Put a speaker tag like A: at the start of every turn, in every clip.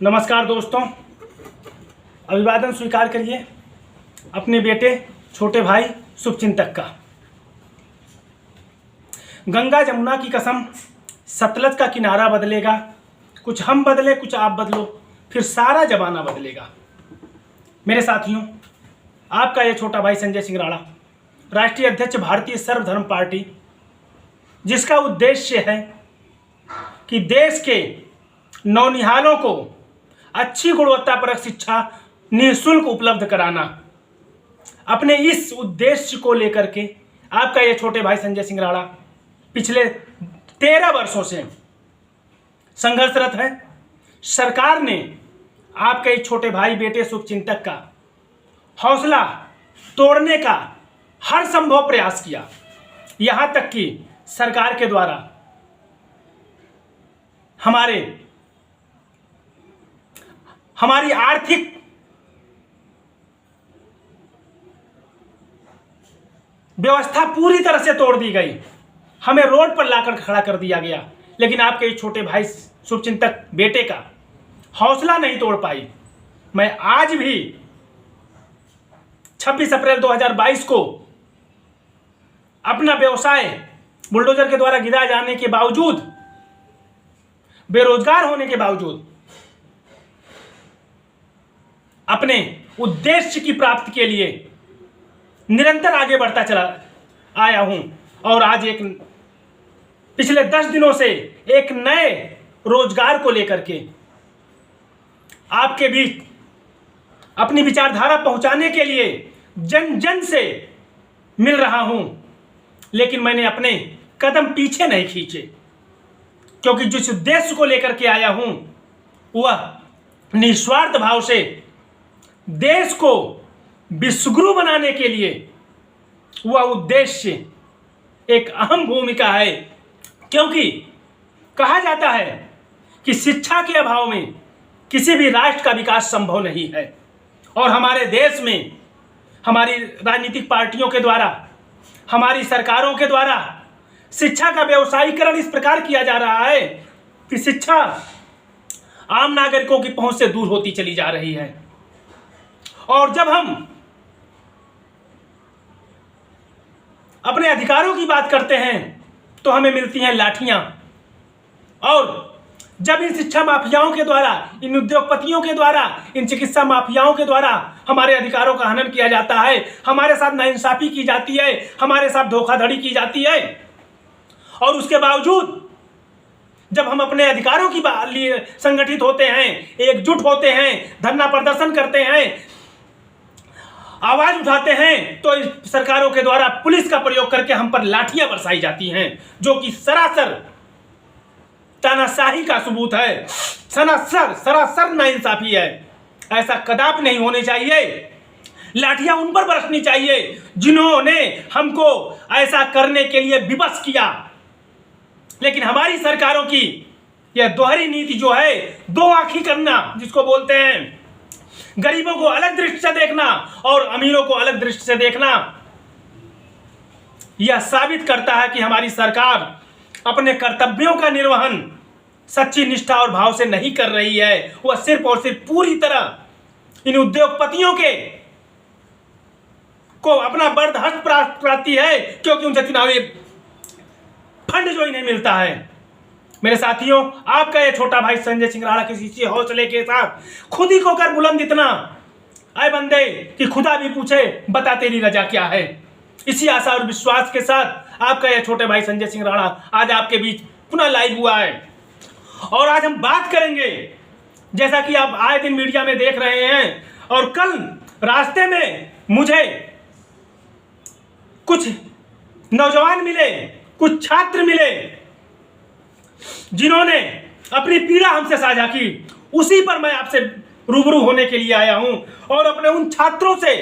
A: नमस्कार दोस्तों, अभिवादन स्वीकार करिए अपने बेटे छोटे भाई शुभचिंतक का। गंगा जमुना की कसम, सतलज का किनारा बदलेगा, कुछ हम बदले कुछ आप बदलो, फिर सारा जमाना बदलेगा। मेरे साथियों, आपका ये छोटा भाई संजय सिंह राणा, राष्ट्रीय अध्यक्ष भारतीय सर्वधर्म पार्टी, जिसका उद्देश्य है कि देश के नौनिहालों को अच्छी गुणवत्तापरक शिक्षा निःशुल्क उपलब्ध कराना, अपने इस उद्देश्य को लेकर के आपका ये छोटे भाई संजय सिंह राणा पिछले 13 वर्षों से संघर्षरत है। सरकार ने आपके इस छोटे भाई बेटे शुभचिंतक का हौसला तोड़ने का हर संभव प्रयास किया। यहां तक कि सरकार के द्वारा हमारी आर्थिक व्यवस्था पूरी तरह से तोड़ दी गई, हमें रोड पर लाकर खड़ा कर दिया गया, लेकिन आपके इस छोटे भाई शुभचिंतक बेटे का हौसला नहीं तोड़ पाई। मैं आज भी 26 अप्रैल 2022 को अपना व्यवसाय बुलडोजर के द्वारा गिरा जाने के बावजूद, बेरोजगार होने के बावजूद, अपने उद्देश्य की प्राप्ति के लिए निरंतर आगे बढ़ता चला आया हूं। और आज पिछले 10 दिनों से एक नए रोजगार को लेकर के आपके बीच अपनी विचारधारा पहुंचाने के लिए जन जन से मिल रहा हूं, लेकिन मैंने अपने कदम पीछे नहीं खींचे, क्योंकि जिस उद्देश्य को लेकर के आया हूं वह निस्वार्थ भाव से देश को विश्वगुरु बनाने के लिए, वह उद्देश्य एक अहम भूमिका है। क्योंकि कहा जाता है कि शिक्षा के अभाव में किसी भी राष्ट्र का विकास संभव नहीं है, और हमारे देश में हमारी राजनीतिक पार्टियों के द्वारा, हमारी सरकारों के द्वारा शिक्षा का व्यवसायीकरण इस प्रकार किया जा रहा है कि शिक्षा आम नागरिकों की पहुंच से दूर होती चली जा रही है। और जब हम अपने अधिकारों की बात करते हैं तो हमें मिलती हैं लाठियां, और जब इन शिक्षा माफियाओं के द्वारा, इन उद्योगपतियों के द्वारा, इन चिकित्सा माफियाओं के द्वारा हमारे अधिकारों का हनन किया जाता है, हमारे साथ नाइंसाफी की जाती है, हमारे साथ धोखाधड़ी की जाती है, और उसके बावजूद जब हम अपने अधिकारों की लिए संगठित होते हैं, एकजुट होते हैं, धरना प्रदर्शन करते हैं, आवाज उठाते हैं, तो इस सरकारों के द्वारा पुलिस का प्रयोग करके हम पर लाठियां बरसाई जाती हैं, जो कि सरासर तानाशाही का सबूत है, सरासर नाइंसाफी है। ऐसा कदापि नहीं होने चाहिए। लाठियां उन पर बरसनी चाहिए जिन्होंने हमको ऐसा करने के लिए विवश किया। लेकिन हमारी सरकारों की यह दोहरी नीति जो है, दो आंखी करना जिसको बोलते हैं, गरीबों को अलग दृष्टि से देखना और अमीरों को अलग दृष्टि से देखना, यह साबित करता है कि हमारी सरकार अपने कर्तव्यों का निर्वहन सच्ची निष्ठा और भाव से नहीं कर रही है। वह सिर्फ और सिर्फ पूरी तरह इन उद्योगपतियों को अपना बर्दहस्त प्राप्त कराती है, क्योंकि उनसे चुनावी फंड जो इन्हें मिलता है। मेरे साथियों, आपका ये छोटा भाई संजय सिंह राणा किसी हौसले के साथ खुद ही को कर बुलंद इतना, आए बंदे कि खुदा भी पूछे बता तेरी रजा क्या है। इसी आशा और विश्वास के साथ आपका ये छोटे भाई संजय सिंह राणा आज आपके बीच पुनः लाइव हुआ है। और आज हम बात करेंगे, जैसा कि आप आए दिन मीडिया में देख रहे हैं, और कल रास्ते में मुझे कुछ नौजवान मिले, कुछ छात्र मिले, जिन्होंने अपनी पीड़ा हमसे साझा की। उसी पर मैं आपसे रूबरू होने के लिए आया हूं, और अपने उन छात्रों से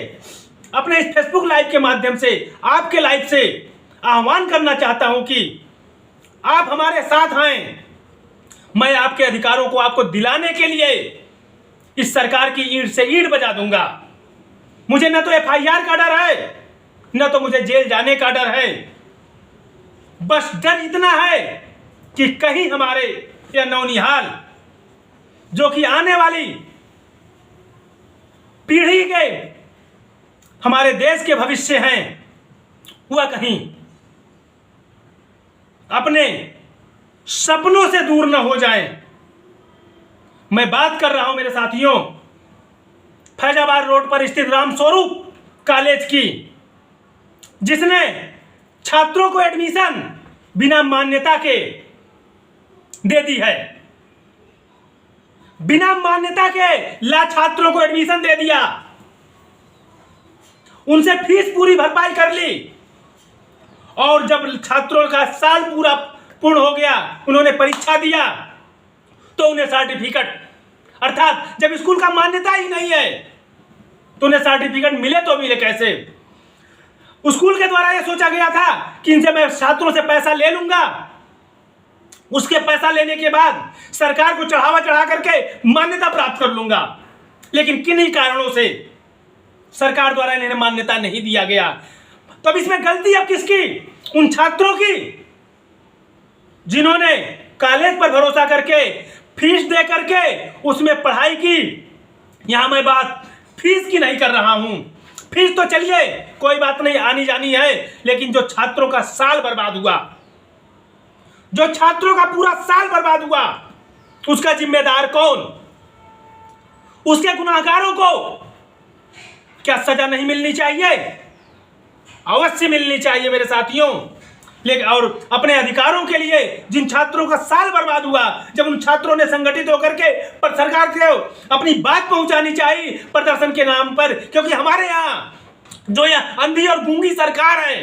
A: अपने इस फेसबुक लाइव के माध्यम से, आपके लाइव से आह्वान करना चाहता हूं कि आप हमारे साथ आएं। मैं आपके अधिकारों को आपको दिलाने के लिए इस सरकार की ईंट से ईंट बजा दूंगा। मुझे न तो FIR का डर है, न तो मुझे जेल जाने का डर है। बस डर इतना है कि कहीं हमारे यह नौनिहाल जो कि आने वाली पीढ़ी के हमारे देश के भविष्य हैं, वह कहीं अपने सपनों से दूर न हो जाएं। मैं बात कर रहा हूं मेरे साथियों फैजाबाद रोड पर स्थित रामस्वरूप कॉलेज की, जिसने छात्रों को एडमिशन बिना मान्यता के दे दी है। बिना मान्यता के छात्रों को एडमिशन दे दिया, उनसे फीस पूरी भरपाई कर ली, और जब छात्रों का साल पूरा पूर्ण हो गया, उन्होंने परीक्षा दिया, तो उन्हें सर्टिफिकेट, अर्थात जब स्कूल का मान्यता ही नहीं है तो उन्हें सर्टिफिकेट मिले तो मिले कैसे। स्कूल के द्वारा यह सोचा गया था कि इनसे मैं छात्रों से पैसा ले लूंगा, उसके पैसा लेने के बाद सरकार को चढ़ावा चढ़ा करके मान्यता प्राप्त कर लूंगा, लेकिन किन्हीं कारणों से सरकार द्वारा इन्हें मान्यता नहीं दिया गया। तब इसमें गलती अब किसकी? उन छात्रों की जिन्होंने कॉलेज पर भरोसा करके फीस दे करके उसमें पढ़ाई की। यहां मैं बात फीस की नहीं कर रहा हूं, फीस तो चलिए कोई बात नहीं, आनी जानी है, लेकिन जो छात्रों का साल बर्बाद हुआ, जो छात्रों का पूरा साल बर्बाद हुआ, उसका जिम्मेदार कौन? उसके गुनाहगारों को क्या सजा नहीं मिलनी चाहिए? अवश्य मिलनी चाहिए मेरे साथियों। लेकिन और अपने अधिकारों के लिए जिन छात्रों का साल बर्बाद हुआ, जब उन छात्रों ने संगठित होकर के पर सरकार को अपनी बात पहुंचानी चाहिए प्रदर्शन के नाम पर, क्योंकि हमारे यहाँ जो यह अंधी और गूंगी सरकार है,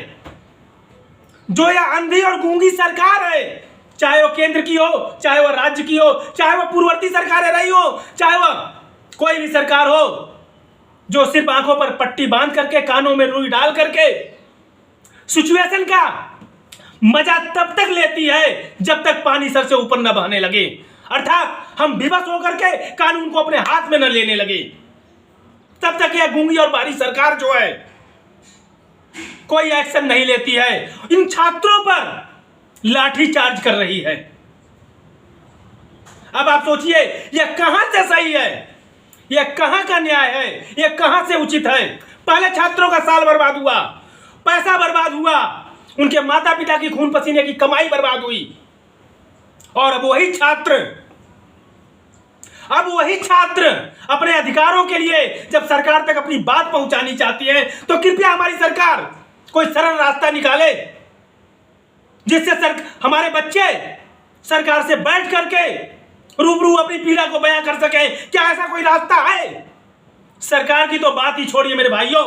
A: जो यह अंधी और गूंगी सरकार है, चाहे वो केंद्र की हो, चाहे वह राज्य की हो, चाहे वह पूर्ववर्ती सरकारें रही हो, चाहे वह कोई भी सरकार हो, जो सिर्फ आंखों पर पट्टी बांध करके कानों में रुई डाल करके सिचुएशन का मजा तब तक लेती है जब तक पानी सर से ऊपर न बहने लगे, अर्थात हम विवश होकर के कानून को अपने हाथ में न लेने लगे, तब तक यह गूंगी और बारी सरकार जो है कोई एक्शन नहीं लेती है। इन छात्रों पर लाठी चार्ज कर रही है। अब आप सोचिए यह कहां से सही है, यह कहां का न्याय है, यह कहां से उचित है? पहले छात्रों का साल बर्बाद हुआ, पैसा बर्बाद हुआ, उनके माता पिता की खून पसीने की कमाई बर्बाद हुई, और अब वही छात्र अपने अधिकारों के लिए जब सरकार तक अपनी बात पहुंचानी चाहती है, तो कृपया हमारी सरकार कोई सरल रास्ता निकाले जिससे हमारे बच्चे सरकार से बैठ करके रूबरू अपनी पीड़ा को बयां कर सके। क्या ऐसा कोई रास्ता है? सरकार की तो बात ही छोड़िए मेरे भाइयों,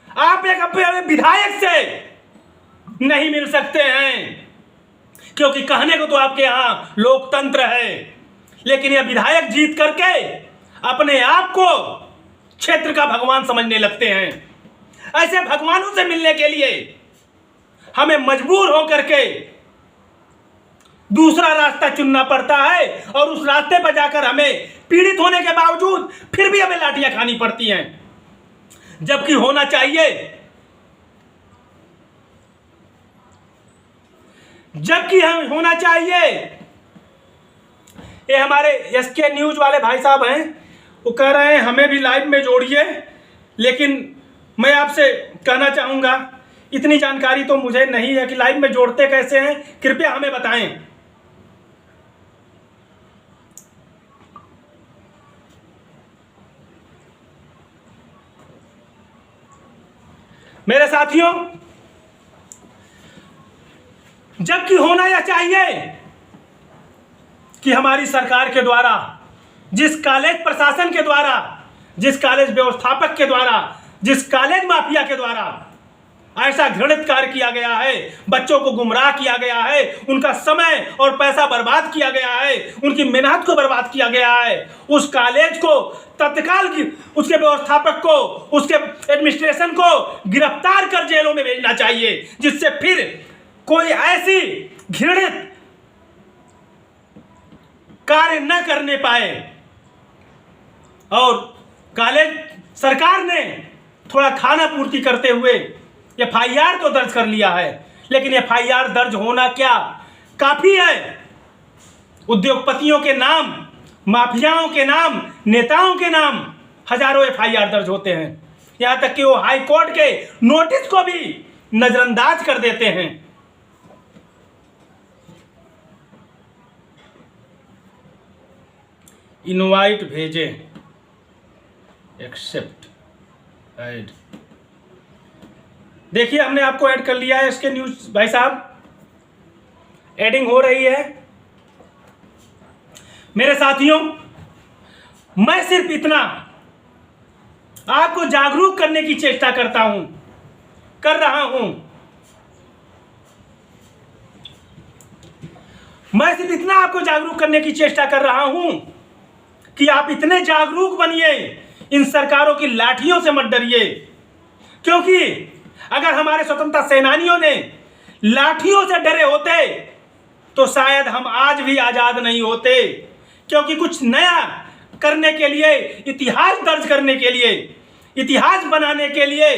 A: आप एक अपने विधायक से नहीं मिल सकते हैं, क्योंकि कहने को तो आपके यहां लोकतंत्र है, लेकिन यह विधायक जीत करके अपने आप को क्षेत्र का भगवान समझने लगते हैं। ऐसे भगवानों से मिलने के लिए हमें मजबूर होकर के दूसरा रास्ता चुनना पड़ता है, और उस रास्ते पर जाकर हमें पीड़ित होने के बावजूद फिर भी हमें लाठियां खानी पड़ती हैं। जबकि होना चाहिए ये हमारे एसके न्यूज वाले भाई साहब हैं, वो कह रहे हैं हमें भी लाइव में जोड़िए, लेकिन मैं आपसे कहना चाहूंगा इतनी जानकारी तो मुझे नहीं है कि लाइव में जोड़ते कैसे हैं, कृपया हमें बताएं। मेरे साथियों, जबकि होना यह चाहिए कि हमारी सरकार के द्वारा, जिस कॉलेज प्रशासन के द्वारा, जिस कॉलेज व्यवस्थापक के द्वारा, जिस कॉलेज माफिया के द्वारा ऐसा घृणित कार्य किया गया है, बच्चों को गुमराह किया गया है, उनका समय और पैसा बर्बाद किया गया है, उनकी मेहनत को बर्बाद किया गया है, उस कॉलेज को तत्काल उसके व्यवस्थापक को, उसके एडमिनिस्ट्रेशन को गिरफ्तार कर जेलों में भेजना चाहिए, जिससे फिर कोई ऐसी घृणित कार्य न करने पाए। और कॉलेज सरकार ने थोड़ा खाना पूर्ति करते हुए एफआईआर तो दर्ज कर लिया है, लेकिन एफआईआर दर्ज होना क्या काफी है? उद्योगपतियों के नाम माफियाओं के नाम, नेताओं के नाम हजारों एफआईआर दर्ज होते हैं। यहां तक कि वो हाई कोर्ट के नोटिस को भी नजरअंदाज कर देते हैं। इनवाइट भेजे, एक्सेप्ट, ऐड। देखिए हमने आपको ऐड कर लिया है। इसके न्यूज भाई साहब एडिंग हो रही है। मेरे साथियों, मैं सिर्फ इतना आपको जागरूक करने की चेष्टा कर रहा हूं। मैं सिर्फ इतना आपको जागरूक करने की चेष्टा कर रहा हूं कि आप इतने जागरूक बनिए, इन सरकारों की लाठियों से मत डरिए। क्योंकि अगर हमारे स्वतंत्रता सेनानियों ने लाठियों से डरे होते तो शायद हम आज भी आजाद नहीं होते। क्योंकि कुछ नया करने के लिए, इतिहास दर्ज करने के लिए, इतिहास बनाने के लिए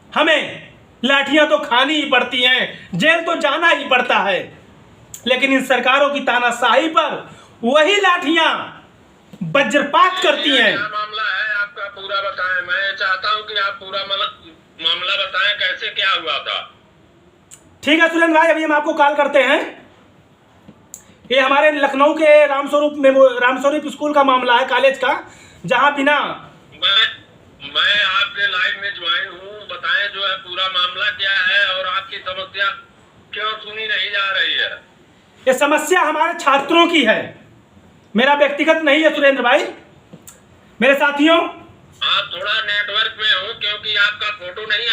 A: हमें लाठियां तो खानी ही पड़ती हैं, जेल तो जाना ही पड़ता है। लेकिन इन सरकारों की तानाशाही पर वही लाठियां वज्रपात करती हैं।
B: क्या मामला है आपका, पूरा बताएं। मैं चाहता हूं कि आप पूरा मामला बताएं, कैसे क्या हुआ था।
A: ठीक है सुरेंद्र भाई, अभी हम आपको कॉल करते हैं। ये हमारे लखनऊ के रामस्वरूप स्कूल का मामला है, कॉलेज का, जहां बिना
B: मैं आपके लाइव में ज्वाइन हूँ। बताएं जो है पूरा मामला क्या है और आपकी समस्या क्यों सुनी नहीं जा रही है।
A: ये समस्या हमारे छात्रों की है, मेरा व्यक्तिगत नहीं है सुरेंद्र भाई। मेरे साथियों,
B: आप थोड़ा नेटवर्क में हो, क्योंकि आपका फोटो नहीं